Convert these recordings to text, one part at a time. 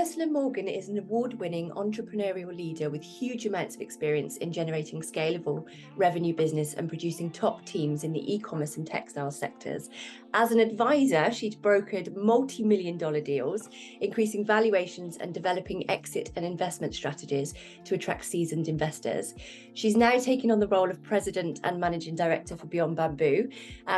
Ursula Morgan is an award-winning entrepreneurial leader with huge amounts of experience in generating scalable revenue business and producing top teams in the e-commerce and textile sectors. As an advisor, she's brokered multi-million-dollar deals, increasing valuations and developing exit and investment strategies to attract seasoned investors. She's now taken on the role of president and managing director for Beyond Bamboo,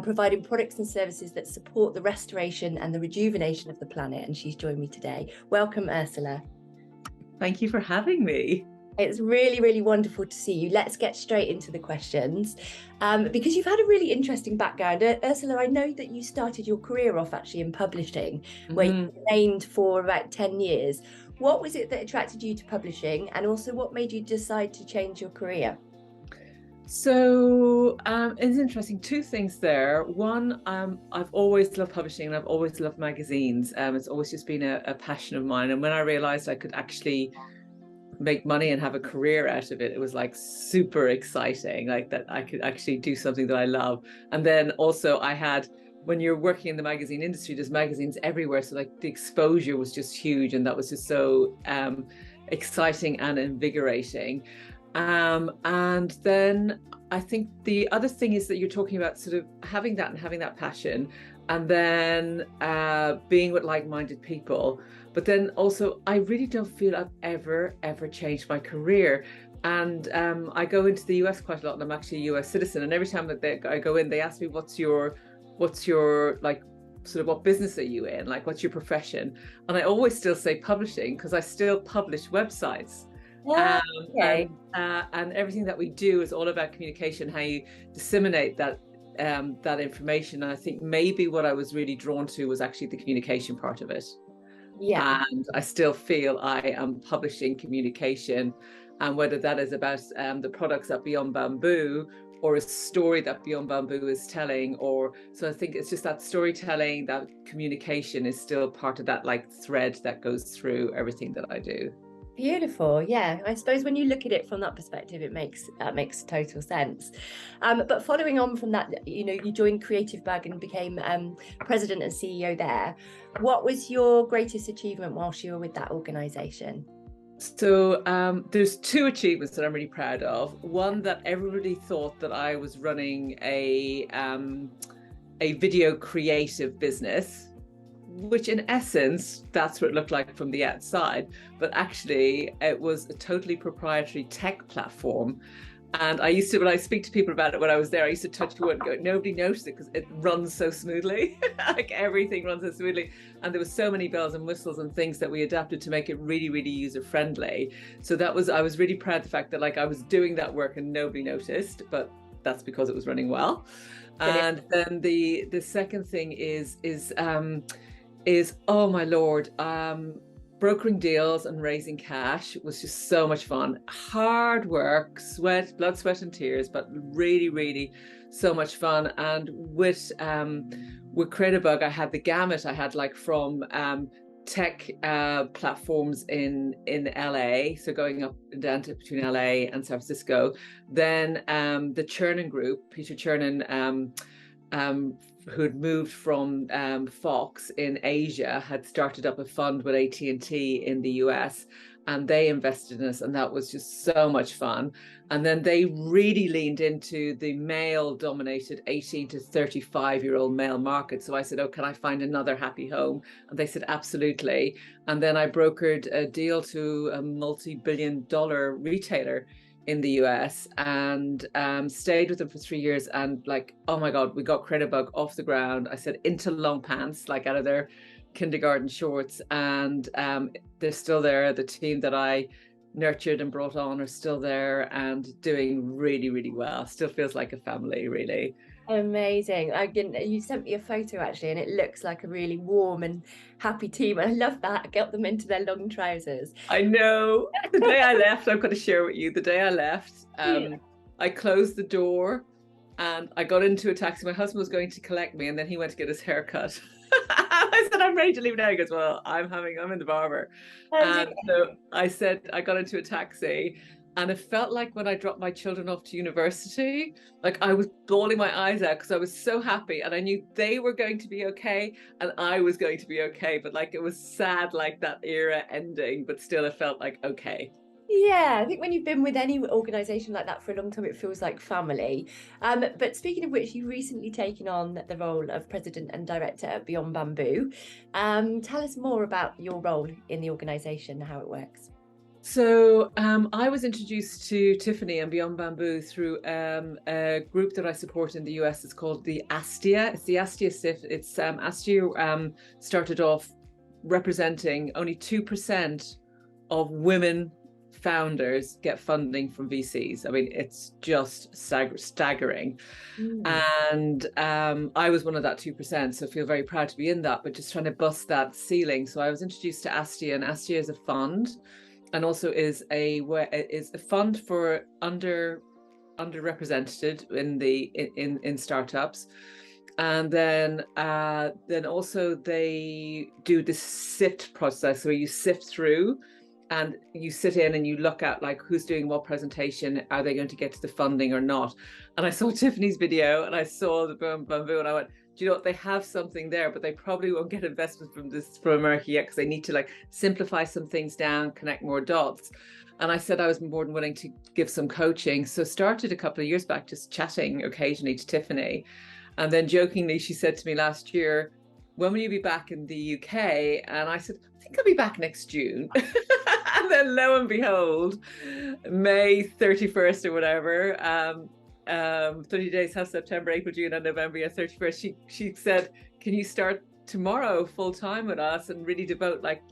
providing products and services that support the restoration and the rejuvenation of the planet. And she's joined me today. Welcome, Ursula. Thank you for having me. It's really, really wonderful to see you. Let's get straight into the questions. Because you've had a really interesting background. Ursula, I know that you started your career off actually in publishing, where you remained for about 10 years. What was it that attracted you to publishing? And also what made you decide to change your career? So it's interesting, two things there. One, I've always loved publishing and I've always loved magazines. It's always just been a passion of mine. And when I realized I could actually make money and have a career out of it, it was like super exciting, like that I could actually do something that I love. And then also when you're working in the magazine industry, there's magazines everywhere. So like the exposure was just huge. And that was just so exciting and invigorating. And then I think the other thing is that you're talking about sort of having that passion and then being with like-minded people. But then also, I really don't feel I've ever changed my career. And I go into the US quite a lot, and I'm actually a US citizen. And every time that I go in, they ask me, what's your like, sort of what business are you in? Like, what's your profession? And I always still say publishing, because I still publish websites. Yeah, okay. And everything that we do is all about communication, how you disseminate that information. And I think maybe what I was really drawn to was actually the communication part of it. Yeah. And I still feel I am publishing communication, and whether that is about the products that Beyond Bamboo or a story that Beyond Bamboo is telling, so I think it's just that storytelling, that communication is still part of that like thread that goes through everything that I do. Beautiful. Yeah, I suppose when you look at it from that perspective, it makes total sense. But following on from that, you joined Creative Bug and became president and CEO there. What was your greatest achievement whilst you were with that organization? So there's two achievements that I'm really proud of. One, that everybody thought that I was running a video creative business, which in essence, that's what it looked like from the outside. But actually, it was a totally proprietary tech platform. And I used to, when I speak to people about it when I was there, I used to touch wood and go, nobody noticed it because it runs so smoothly. Like everything runs so smoothly. And there was so many bells and whistles and things that we adapted to make it really, really user-friendly. So I was really proud of the fact that like I was doing that work and nobody noticed, but that's because it was running well. And then the second thing is oh my Lord, brokering deals and raising cash was just so much fun. Hard work, blood, sweat and tears, but really, really so much fun. And with Creative Bug, I had the gamut. I had like from tech platforms in LA, so going up and down to between LA and San Francisco. Then the Chernin Group, Peter Chernin, who had moved from Fox in Asia, had started up a fund with AT&T in the US, and they invested in us, and that was just so much fun. And then they really leaned into the male-dominated 18 to 35-year-old male market. So I said, oh, can I find another happy home? And they said, absolutely. And then I brokered a deal to a multi-billion-dollar retailer in the US and stayed with them for 3 years. And like, oh my God, we got Creative Bug off the ground. I said into long pants, like out of their kindergarten shorts. And they're still there. The team that I nurtured and brought on are still there and doing really, really well. Still feels like a family, really. Amazing. You sent me a photo actually, and it looks like a really warm and happy team. And I love that. Get them into their long trousers. I know. The day I left, I've got to share with you. The day I left, I closed the door and I got into a taxi. My husband was going to collect me, and then he went to get his hair cut. I said, I'm ready to leave now. He goes, well, I'm in the barber. And so I said, I got into a taxi And it felt like when I dropped my children off to university, like I was bawling my eyes out because I was so happy and I knew they were going to be okay and I was going to be okay. But like it was sad, like that era ending, but still it felt like okay. Yeah, I think when you've been with any organisation like that for a long time, it feels like family. But speaking of which, you've recently taken on the role of president and director at Beyond Bamboo. Tell us more about your role in the organisation and how it works. So I was introduced to Tiffany and Beyond Bamboo through a group that I support in the US. It's called the ASTIA. It's the ASTIA SIF. It's ASTIA started off representing only 2% of women founders get funding from VCs. I mean, it's just staggering. And I was one of that 2%, so I feel very proud to be in that, but just trying to bust that ceiling. So I was introduced to ASTIA, and ASTIA is a fund and also is a fund for underrepresented in startups. And then also they do this sift process where you sift through and you sit in and you look at like who's doing what presentation, are they going to get to the funding or not? And I saw Tiffany's video and I saw the Bamboo and I went, do you know what, they have something there, but they probably won't get investment from America yet because they need to like simplify some things down, connect more dots. And I said I was more than willing to give some coaching. So started a couple of years back just chatting occasionally to Tiffany. And then jokingly, she said to me last year, when will you be back in the UK? And I said, I think I'll be back next June. And then lo and behold, May 31st or whatever, 30 days have September, April, June, and November, yeah, 31st. She said, can you start tomorrow full time with us and really devote like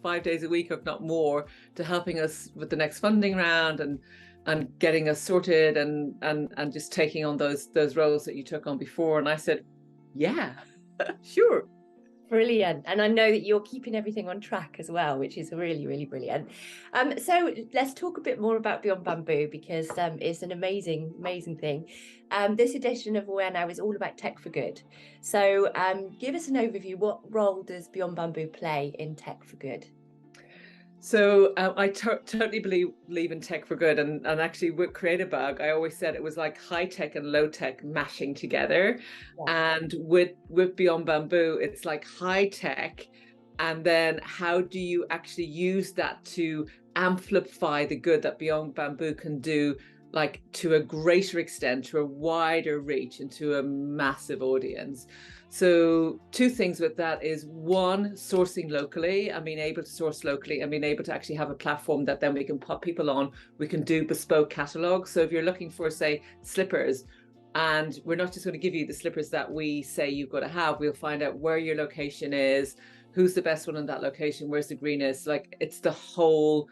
5 days a week, if not more, to helping us with the next funding round and getting us sorted and just taking on those roles that you took on before. And I said, yeah, sure. Brilliant. And I know that you're keeping everything on track as well, which is really, really brilliant. So let's talk a bit more about Beyond Bamboo because it's an amazing, amazing thing. This edition of AwareNow is all about tech for good. So give us an overview. What role does Beyond Bamboo play in tech for good? So I totally believe in tech for good. And actually with Create-A-Bug, I always said it was like high tech and low tech mashing together. Yeah. And with Beyond Bamboo, it's like high tech. And then how do you actually use that to amplify the good that Beyond Bamboo can do, like to a greater extent, to a wider reach and to a massive audience? So two things with that is one, sourcing locally and being able to source locally and being able to actually have a platform that then we can put people on. We can do bespoke catalogs. So if you're looking for, say, slippers, and we're not just going to give you the slippers that we say you've got to have, we'll find out where your location is, who's the best one in that location, where's the greenest. Like it's the whole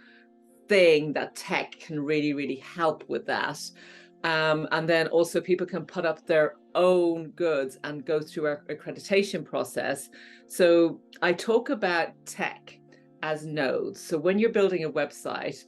thing that tech can really, really help with that. And then also people can put up their own goods and go through our accreditation process. So I talk about tech as nodes. So when you're building a website,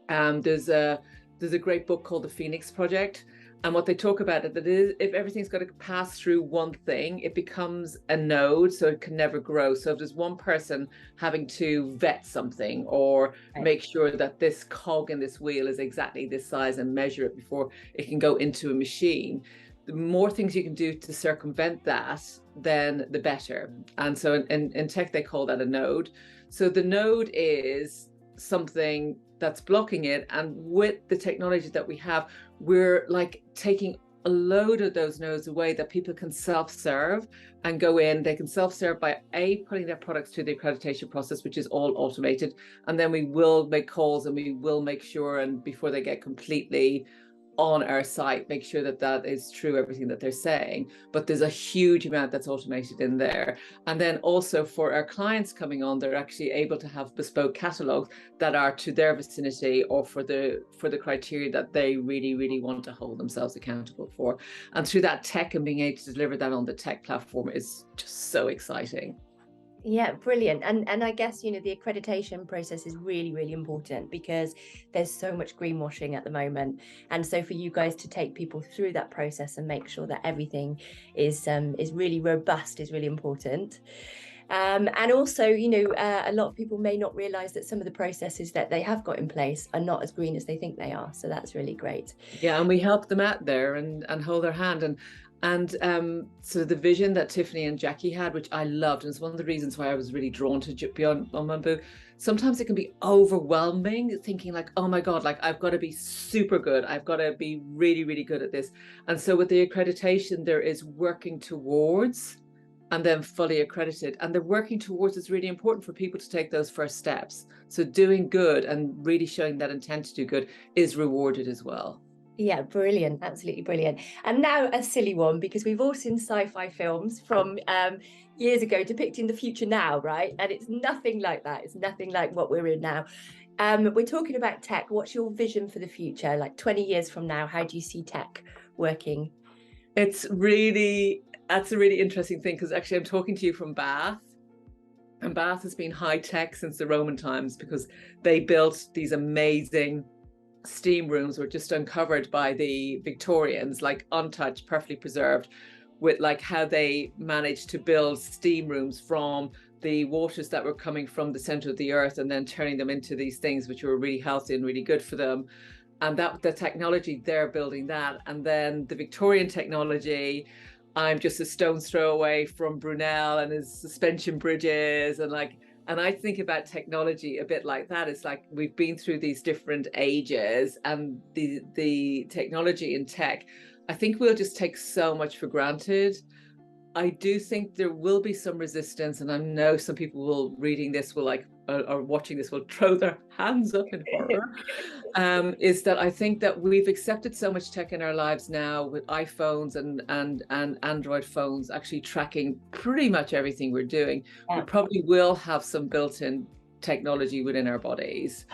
there's a great book called The Phoenix Project. And what they talk about is that if everything's got to pass through one thing, it becomes a node, so it can never grow. So if there's one person having to vet something or make sure that this cog in this wheel is exactly this size and measure it before it can go into a machine, the more things you can do to circumvent that, then the better. And so in tech, they call that a node. So the node is something that's blocking it. And with the technology that we have, we're like taking a load of those nodes away that people can self-serve and go in. They can self-serve by putting their products through the accreditation process, which is all automated. And then we will make calls and we will make sure, and before they get completely on our site, make sure that that is true, everything that they're saying. But there's a huge amount that's automated in there. And then also for our clients coming on, they're actually able to have bespoke catalogs that are to their vicinity or for the criteria that they really, really want to hold themselves accountable for. And through that tech and being able to deliver that on the tech platform is just so exciting. Yeah, brilliant. And I guess, you know, the accreditation process is really, really important because there's so much greenwashing at the moment. And so for you guys to take people through that process and make sure that everything is really robust is really important. And also, you know, a lot of people may not realize that some of the processes that they have got in place are not as green as they think they are. So that's really great. Yeah, and we help them out there and hold their hand. And so the vision that Tiffany and Jackie had, which I loved, and it's one of the reasons why I was really drawn to Beyond Bamboo. Sometimes it can be overwhelming, thinking like, oh my God, like I've got to be super good. I've got to be really, really good at this. And so with the accreditation, there is working towards and then fully accredited. And the working towards is really important for people to take those first steps. So doing good and really showing that intent to do good is rewarded as well. Yeah, brilliant. Absolutely brilliant. And now a silly one, because we've all seen sci-fi films from years ago depicting the future now, right? And it's nothing like that. It's nothing like what we're in now. We're talking about tech. What's your vision for the future? Like 20 years from now, how do you see tech working? That's a really interesting thing, because actually I'm talking to you from Bath. And Bath has been high tech since the Roman times, because they built these amazing steam rooms were just uncovered by the Victorians, like untouched, perfectly preserved, with like how they managed to build steam rooms from the waters that were coming from the center of the earth and then turning them into these things which were really healthy and really good for them. And that the technology, they're building that. And then the Victorian technology, I'm just a stone's throw away from Brunel and his suspension bridges, and I think about technology a bit like that. It's like we've been through these different ages, and the technology in tech, I think we'll just take so much for granted. I do think there will be some resistance, and I know some people will reading this will like or watching this will throw their hands up in horror. Is that I think that we've accepted so much tech in our lives now, with iPhones and Android phones actually tracking pretty much everything we're doing. Yeah. We probably will have some built-in technology within our bodies,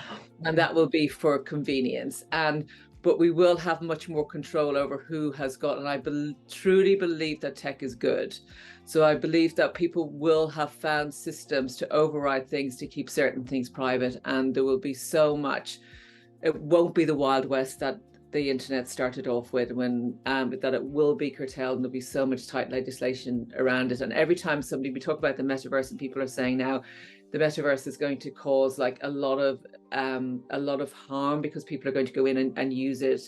and that will be for convenience. But we will have much more control over who has got, and I truly believe that tech is good. So I believe that people will have found systems to override things, to keep certain things private, and there will be so much. It won't be the Wild West that the internet started off with, when that it will be curtailed, and there'll be so much tight legislation around it. And every time we talk about the metaverse, and people are saying now the metaverse is going to cause like a lot of harm, because people are going to go in and use it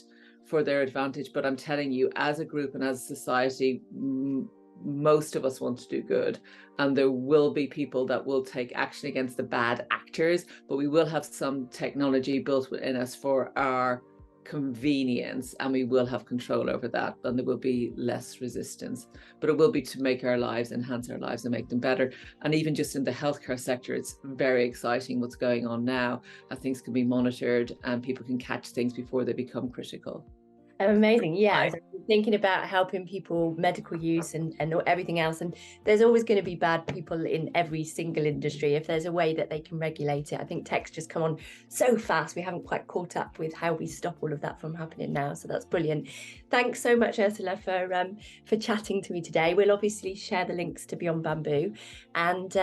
for their advantage. But I'm telling you, as a group and as a society, most of us want to do good, and there will be people that will take action against the bad actors, but we will have some technology built within us for our convenience, and we will have control over that, and there will be less resistance. But it will be to make our lives, enhance our lives and make them better. And even just in the healthcare sector, it's very exciting what's going on now, how things can be monitored and people can catch things before they become critical. Amazing. Yeah, thinking about helping people, medical use and everything else. And there's always going to be bad people in every single industry. If there's a way that they can regulate it, I think tech's just come on so fast. We haven't quite caught up with how we stop all of that from happening now. So that's brilliant. Thanks so much, Ursula, for chatting to me today. We'll obviously share the links to Beyond Bamboo, and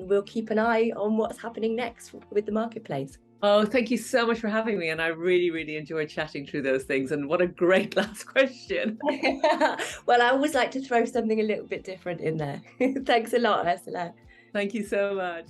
we'll keep an eye on what's happening next with the marketplace. Oh, thank you so much for having me. And I really, really enjoyed chatting through those things. And what a great last question. Well, I always like to throw something a little bit different in there. Thanks a lot, Ursula. Thank you so much.